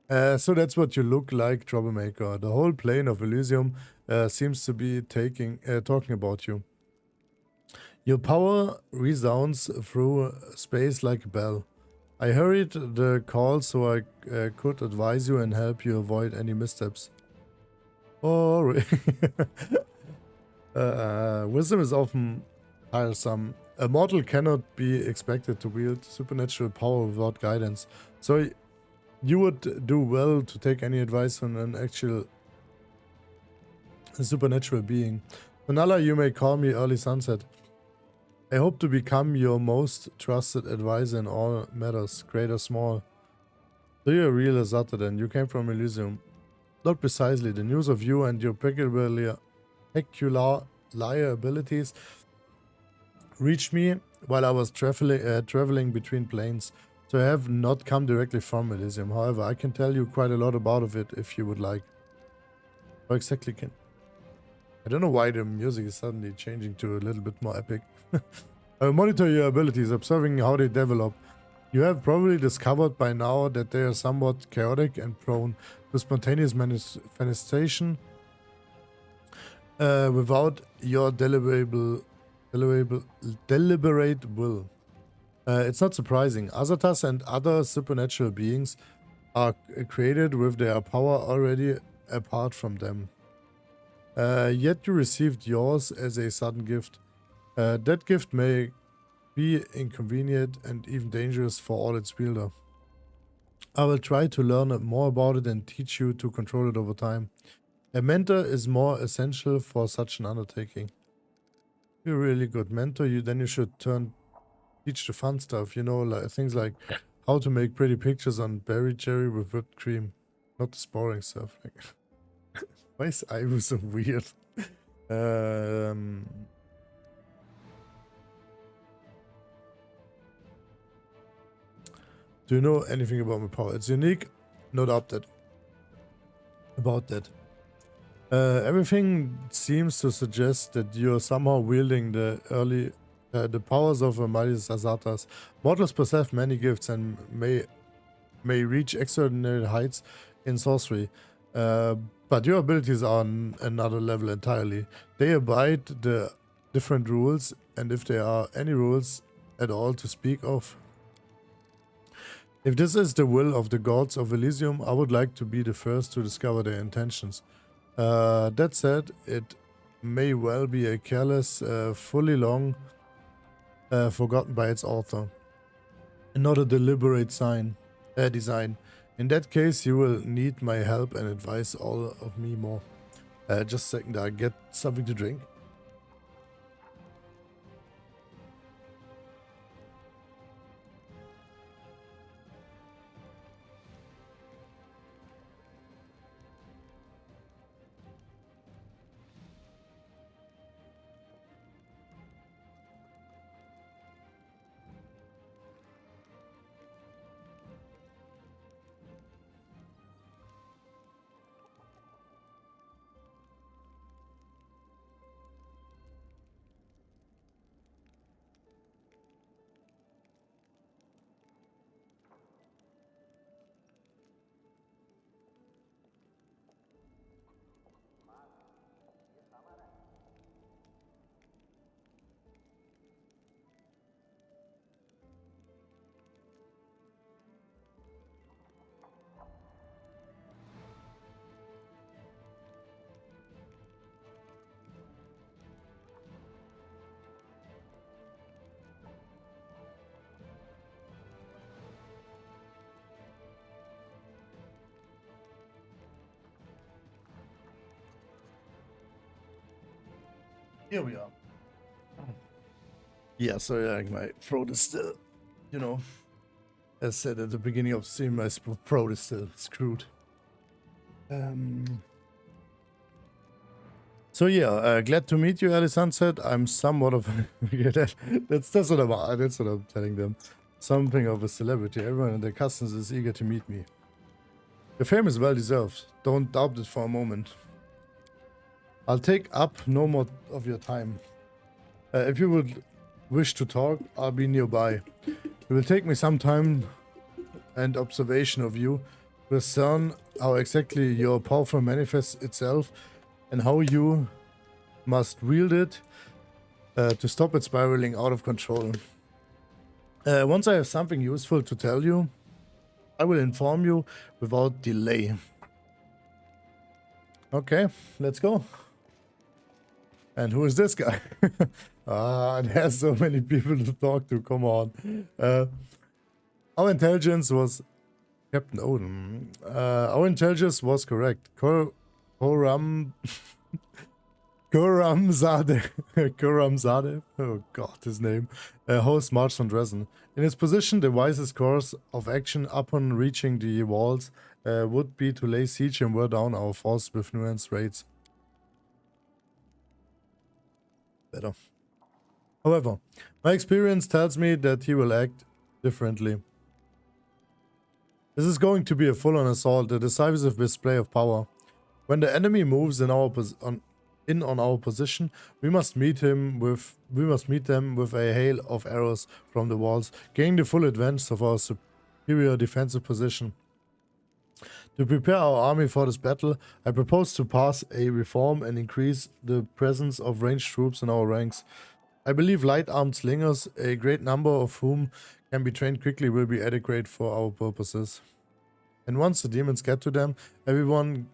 B: So that's what you look like, troublemaker. The whole plane of Elysium seems to be talking about you. Your power resounds through space like a bell. I hurried the call so I could advise you and help you avoid any missteps. Oh, wisdom is often tiresome. A mortal cannot be expected to wield supernatural power without guidance. So you would do well to take any advice from an actual supernatural being. Vanilla, you may call me Early Sunset. I hope to become your most trusted advisor in all matters, great or small. So you're a real Azatadan. You came from Elysium. Not precisely. The news of you and your peculiar abilities reached me while I was traveling between planes. So I have not come directly from Elysium. However, I can tell you quite a lot about it if you would like. How exactly can... I don't know why the music is suddenly changing to a little bit more epic. I monitor your abilities, observing how they develop. You have probably discovered by now that they are somewhat chaotic and prone to spontaneous manifestation without your deliberate will. It's not surprising. Azatas and other supernatural beings are created with their power already apart from them. Yet you received yours as a sudden gift. That gift may be inconvenient and even dangerous for all its wielder. I will try to learn more about it and teach you to control it over time. A mentor is more essential for such an undertaking. You're a really good mentor. Then you should teach the fun stuff. You know, like things like how to make pretty pictures on berry cherry with whipped cream, not the boring stuff. Like, why is Ivo so weird? Do you know anything about my power? It's unique, no doubt about that. Everything seems to suggest that you're somehow wielding the powers of a mighty Azatas. Mortals possess many gifts and may reach extraordinary heights in sorcery. But your abilities are on another level entirely. They abide the different rules, and if there are any rules at all to speak of. If this is the will of the gods of Elysium, I would like to be the first to discover their intentions. That said, it may well be a careless, fully long forgotten by its author. Not a deliberate design. In that case, you will need my help and advise all of me more. Just a second, I get something to drink. Here we are. Yeah, sorry, my throat is still, you know, as said at the beginning of the stream, my throat is still screwed. So yeah, glad to meet you, Ali Sunset. I'm somewhat of yeah, that's what I'm telling them. Something of a celebrity. Everyone in their customs is eager to meet me. The fame is well deserved. Don't doubt it for a moment. I'll take up no more of your time. If you would wish to talk, I'll be nearby. It will take me some time and observation of you to discern how exactly your power manifests itself and how you must wield it to stop it spiraling out of control. Once I have something useful to tell you, I will inform you without delay. Okay, let's go. And who is this guy? There's so many people to talk to, come on. Our intelligence was... Captain Odin. Our intelligence was correct. Koramzadeh. Koramzadeh. Oh god, his name. Host marched on Dresden. In his position, the wisest course of action upon reaching the walls would be to lay siege and wear down our force with nuanced raids. Better. However, my experience tells me that he will act differently. This is going to be a full-on assault, a decisive display of power. When the enemy moves in on our position, we must meet them with a hail of arrows from the walls, gaining the full advantage of our superior defensive position. To prepare our army for this battle, I propose to pass a reform and increase the presence of ranged troops in our ranks. I believe light-armed slingers, a great number of whom can be trained quickly, will be adequate for our purposes. And once the demons get to them, every one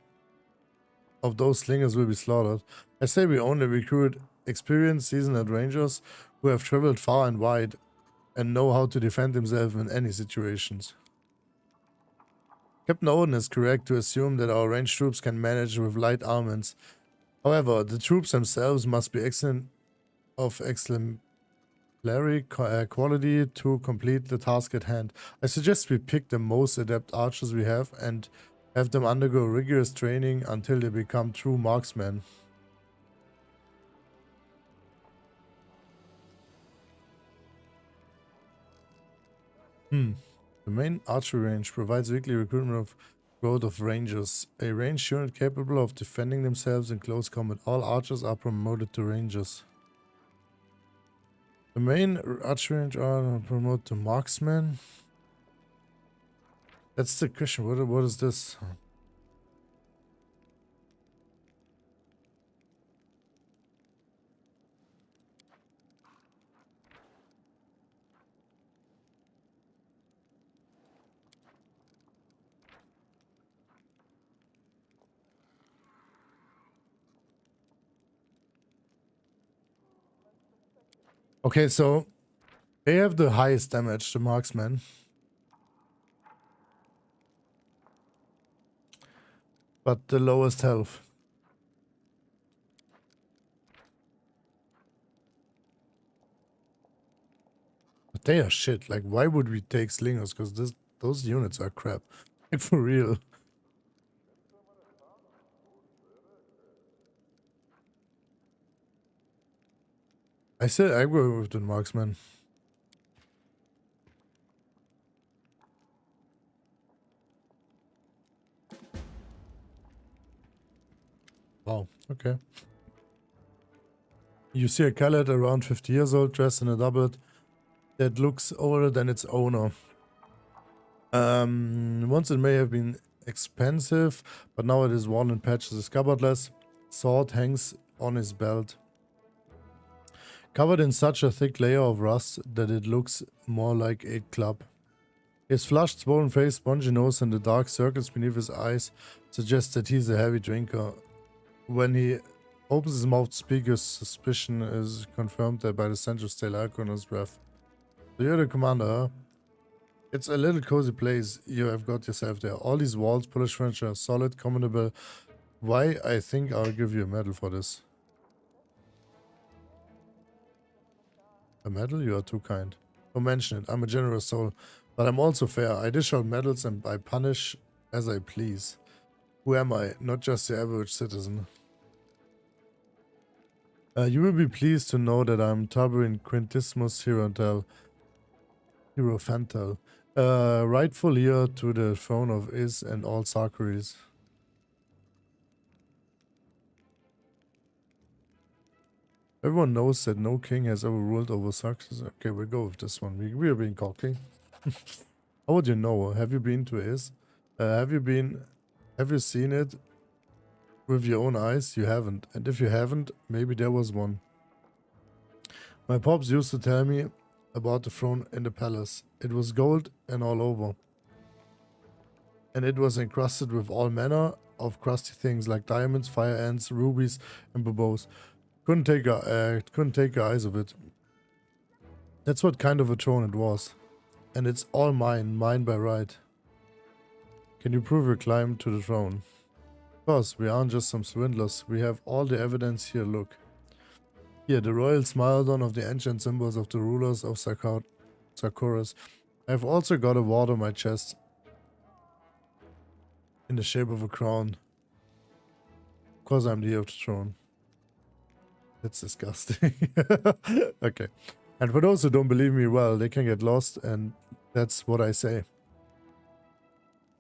B: of those slingers will be slaughtered. I say we only recruit experienced, seasoned rangers who have traveled far and wide and know how to defend themselves in any situations. Captain Odin is correct to assume that our ranged troops can manage with light armaments. However, the troops themselves must be exemplary quality to complete the task at hand. I suggest we pick the most adept archers we have and have them undergo rigorous training until they become true marksmen. The main archery range provides weekly recruitment of growth of rangers. A ranged unit capable of defending themselves in close combat. All archers are promoted to rangers. The main archery range are promoted to marksmen. That's the question. What is this? Okay, so they have the highest damage, the marksmen. But the lowest health. But they are shit. Like, why would we take slingers? Because those units are crap. Like, for real. I said I go with the marksman. Wow, okay. You see a Khaled around 50 years old, dressed in a doublet that looks older than its owner. Once it may have been expensive, but now it is worn in patches. His scabbardless sword hangs on his belt, covered in such a thick layer of rust that it looks more like a club. His flushed, swollen face, spongy nose, and the dark circles beneath his eyes suggest that he's a heavy drinker. When he opens his mouth to speak, his suspicion is confirmed by the stench of stale alcohol in his breath. So you're the commander, huh? It's a little cozy place you have got yourself there. All these walls, polished furniture, solid, commendable. Why, I think I'll give you a medal for this. A medal? You are too kind. Don't mention it. I'm a generous soul. But I'm also fair. I dish out medals and I punish as I please. Who am I? Not just the average citizen. You will be pleased to know that I'm Tarburin Quintismus Hierophantal. Rightful heir to the throne of Is and all Sarkaris. Everyone knows that no king has ever ruled over Sarkaris. Okay, we'll go with this one. We are being cocky. How would you know? Have you been to Is? Have you seen it with your own eyes? You haven't. And if you haven't, maybe there was one. My pops used to tell me about the throne in the palace. It was gold and all over. And it was encrusted with all manner of crusty things like diamonds, fire ants, rubies, and bubos. Couldn't take your eyes of it. That's what kind of a throne it was. And it's all mine by right. Can you prove your climb to the throne? Of course, we aren't just some swindlers. We have all the evidence here, look. Here, the royal smiled on of the ancient symbols of the rulers of Sarkoris. I've also got a ward on my chest. In the shape of a crown. Of course I'm the heir of the throne. That's disgusting. Okay. And for those who don't believe me, well, they can get lost, and that's what I say.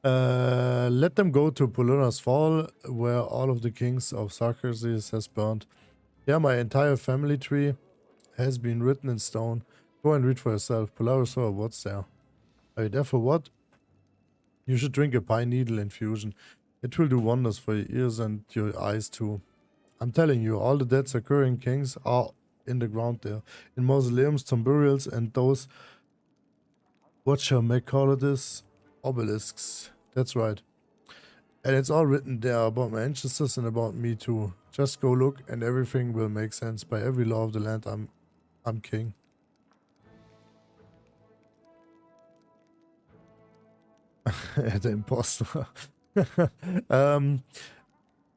B: Let them go to Poluna's Fall, where all of the kings of Sarkaris has burned. Yeah, my entire family tree has been written in stone. Go and read for yourself. Polaris, or what's there? Are you there for what? You should drink a pine needle infusion. It will do wonders for your ears and your eyes too. I'm telling you, all the dead Sarkarian kings are in the ground there. In mausoleums, tomb burials, and those... What shall we call it this? Obelisks. That's right. And it's all written there about my ancestors and about me too. Just go look and everything will make sense. By every law of the land, I'm king. The imposter.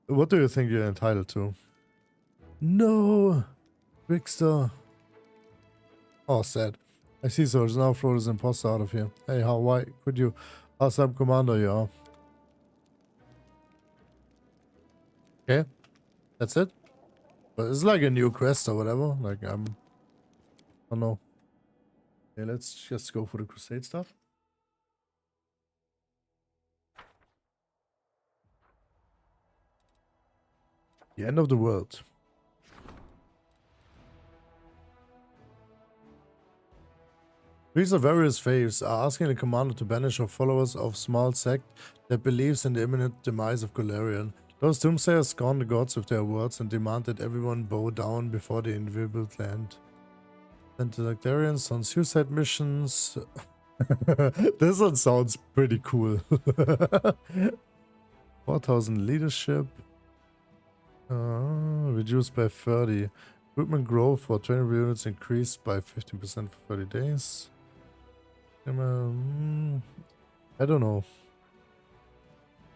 B: What do you think you're entitled to? No! Trickster. Oh, sad. I see, so now throw this imposter out of here. Hey, why could you? Awesome commander you are. Okay. That's it? But it's like a new quest or whatever. Like, I don't know. Okay, let's just go for the crusade stuff. The end of the world. Priests of various faiths are asking the commander to banish our followers of small sect that believes in the imminent demise of Golarion. Those doomsayers scorn the gods with their words and demand that everyone bow down before the invisible land. Send the Daeran on suicide missions. This one sounds pretty cool. 4,000 leadership. Reduced by 30. Recruitment growth for 20 units increased by 15% for 30 days. I don't know.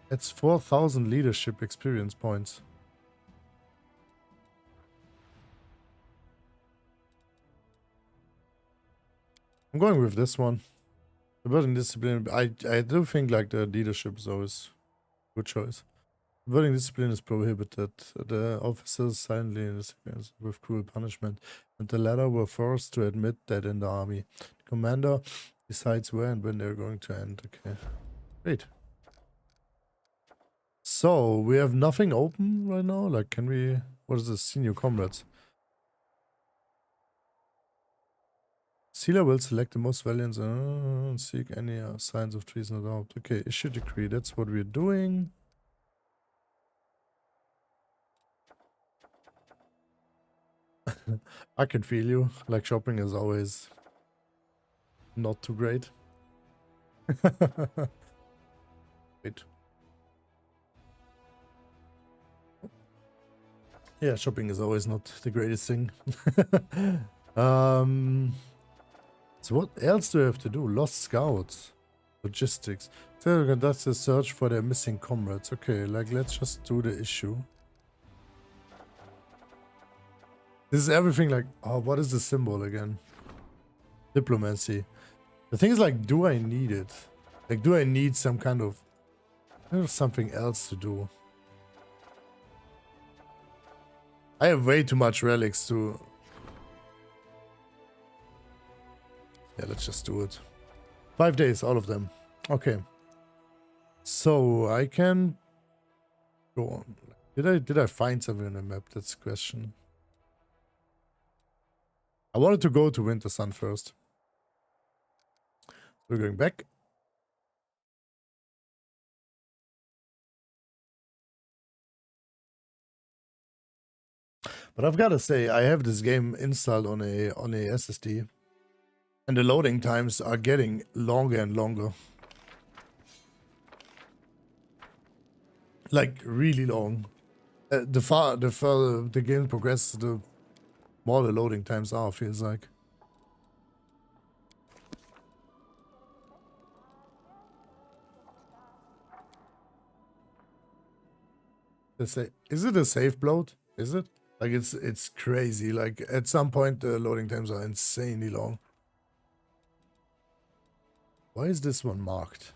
B: It's 4,000 leadership experience points. I'm going with this one. The building discipline. I do think like the leadership is always a good choice. Wording discipline is prohibited. The officers silently with cruel punishment, and the latter were forced to admit that in the army. The commander decides where and when they're going to end. Okay. Great. So, we have nothing open right now? Like, can we... What is this? Senior comrades. Sealer will select the most valiant and seek any signs of treason or doubt. Okay, issue decree. That's what we're doing. I can feel you. Like, shopping is always not too great. Wait. Yeah, shopping is always not the greatest thing. So what else do I have to do? Lost scouts. Logistics. So conduct a search for their missing comrades. Okay, like, let's just do the issue. This is everything like... Oh, what is the symbol again? Diplomacy. The thing is, like, do I need it? Like, do I need some kind of... There's something else to do. I have way too much relics to... Yeah, let's just do it. 5 days, all of them. Okay. So, I can... go on. Did I find something on the map? That's the question. I wanted to go to Winter Sun first. We're going back. But I've got to say, I have this game installed on a SSD, and the loading times are getting longer and longer. Like really long. The further the game progresses, the more the loading times are. Feels like. Is it a safe bloat? Is it? Like it's crazy. Like at some point the loading times are insanely long. Why is this one marked?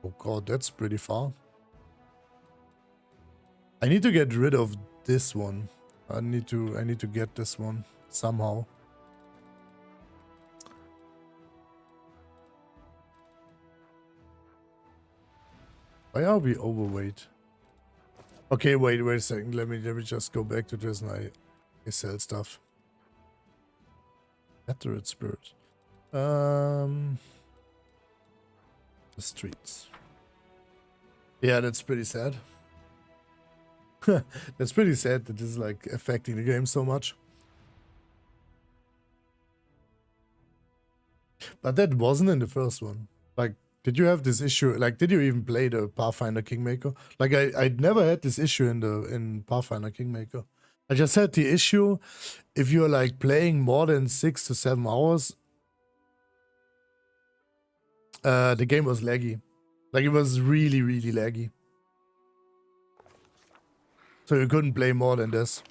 B: Oh god, that's pretty far. I need to get rid of this one. I need to get this one somehow. Why are we overweight? Okay, wait a second. Let me just go back to this and I sell stuff. Battered spirit. The streets. Yeah, that's pretty sad. That's pretty sad that this is like affecting the game so much. But that wasn't in the first one. Like, did you have this issue? Like, did you even play the Pathfinder Kingmaker? Like, I'd never had this issue in Pathfinder Kingmaker. I just had the issue if you're like playing more than 6 to 7 hours. The game was laggy. Like, it was really, really laggy. So you couldn't play more than this.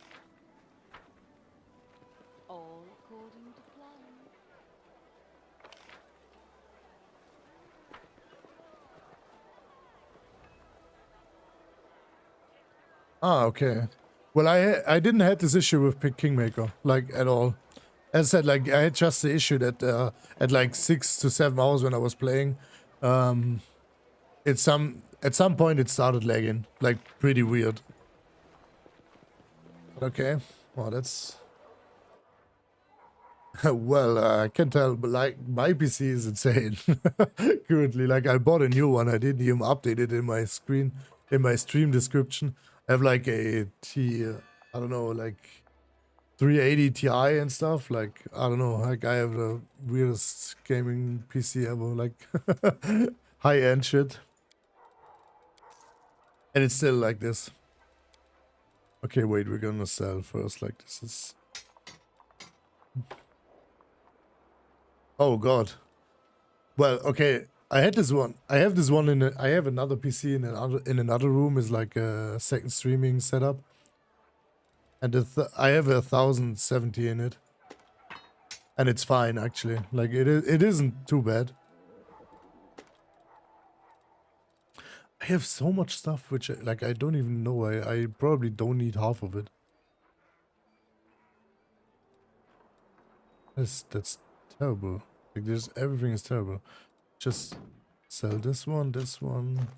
E: All according to plan.
B: Ah, okay. Well, I didn't have this issue with Kingmaker, like, at all. As I said, like, I had just the issue that at like 6 to 7 hours when I was playing, at some point it started lagging, like, pretty weird. Okay, well, that's... well, I can tell, but, like, my PC is insane currently. Like, I bought a new one. I didn't even update it in my stream description. I have, like, I don't know, like, 380 Ti and stuff. Like, I don't know, like, I have the weirdest gaming PC ever, like, high-end shit. And it's still like this. Okay, wait, we're gonna sell first, like, this is... Oh god. Well, okay, I had this one. I have this one I have another PC in another room, is like a second streaming setup. And I have 1070 in it. And it's fine, actually. Like, it isn't too bad. I have so much stuff which, like, I don't even know. I probably don't need half of it. That's terrible. Like, everything is terrible. Just sell this one, this one.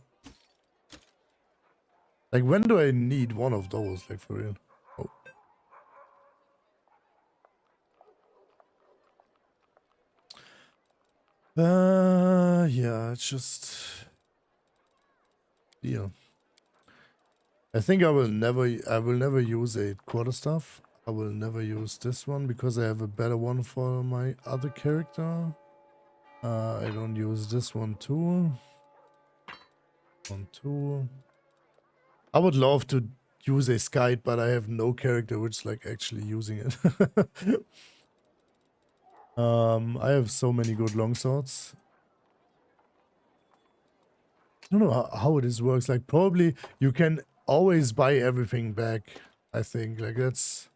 B: Like, when do I need one of those? Like, for real? Oh. Yeah, it's just... Yeah. I think I will never use a quarterstaff. I will never use this one because I have a better one for my other character. I don't use this one too. One, two. I would love to use a skite, but I have no character which is like actually using it. I have so many good longswords. I don't know how this works. Like, probably you can always buy everything back. I think like it's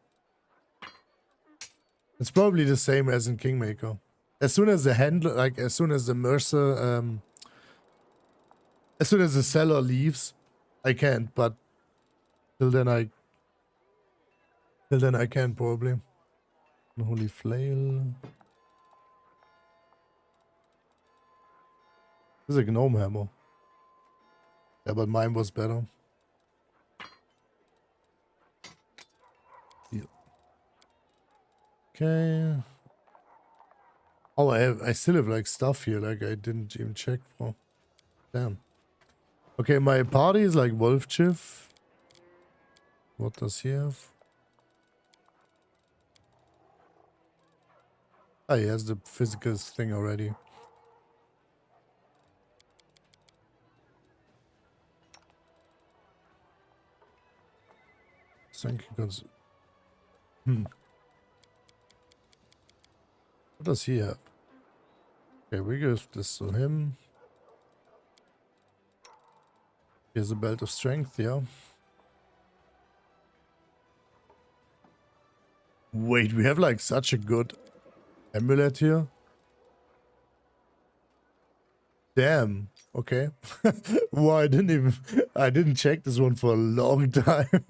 B: probably the same as in Kingmaker. As soon as the handler, like as soon as the mercer, as soon as the seller leaves, I can't. But till then I can probably. Holy flail. This is a gnome hammer. Yeah, but mine was better. Yeah. Okay. Oh, I still have like stuff here, like I didn't even check for. Damn. Okay, my party is like Wolf Chief. What does he have? Ah, he has the physical thing already. Thank you. What does he have? Okay, we give this to him. He has a belt of strength, yeah. Wait, we have like such a good amulet here. Damn. Okay. Well, I didn't check this one for a long time.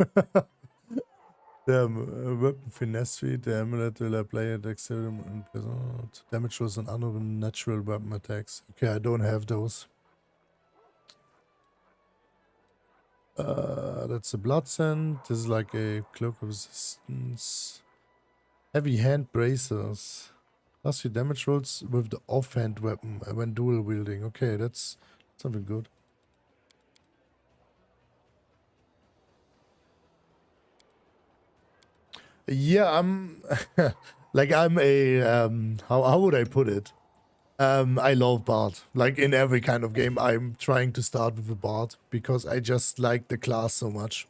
B: Damn, weapon finesse feat, the amulet will apply a dexterity and damage was an unnatural weapon attacks. Okay, I don't have those. That's a blood scent. This is like a cloak of resistance. Heavy hand bracers. Plus your damage rolls with the offhand weapon when dual wielding. Okay, that's something good. Yeah, I'm like I'm a how would I put it? I love Bard. Like in every kind of game, I'm trying to start with a Bard because I just like the class so much.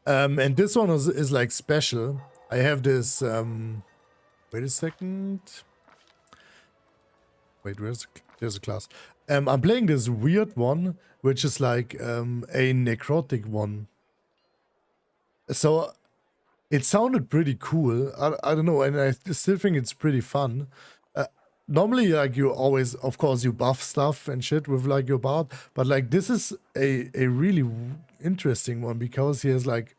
B: And this one is like special. I have this wait a second. Wait, there's a class. I'm playing this weird one, which is like a necrotic one. So it sounded pretty cool. I don't know, and I still think it's pretty fun. Normally, like you always, of course, you buff stuff and shit with like your bard, but like this is a really interesting one because he has like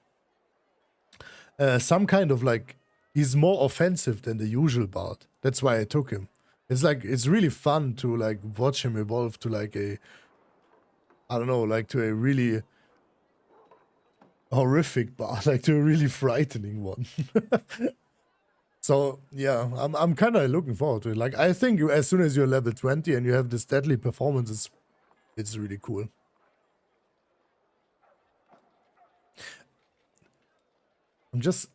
B: some kind of like he's more offensive than the usual bard. That's why I took him. It's like it's really fun to like watch him evolve to like a I don't know, like to a really horrific bard, like to a really frightening one. So yeah, I'm kind of looking forward to it. Like I think as soon as you're level 20 and you have this deadly performance, it's really cool. I just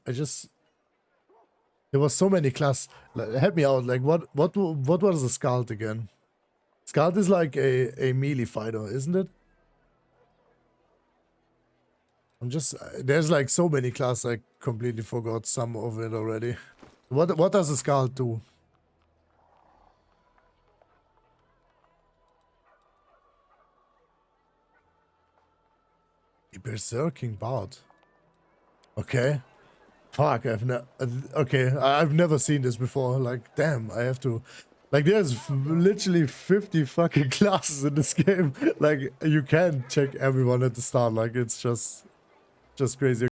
B: there was so many classes. Like, help me out. Like what was the Skald again? Skald is like a melee fighter, isn't it? There's like so many classes I completely forgot some of it already. What does a Skald do? A berserking bard. Okay. Fuck, I've never seen this before. Like, damn, I have to. Like, there's literally 50 fucking classes in this game. Like, you can't check everyone at the start. Like, it's just crazy.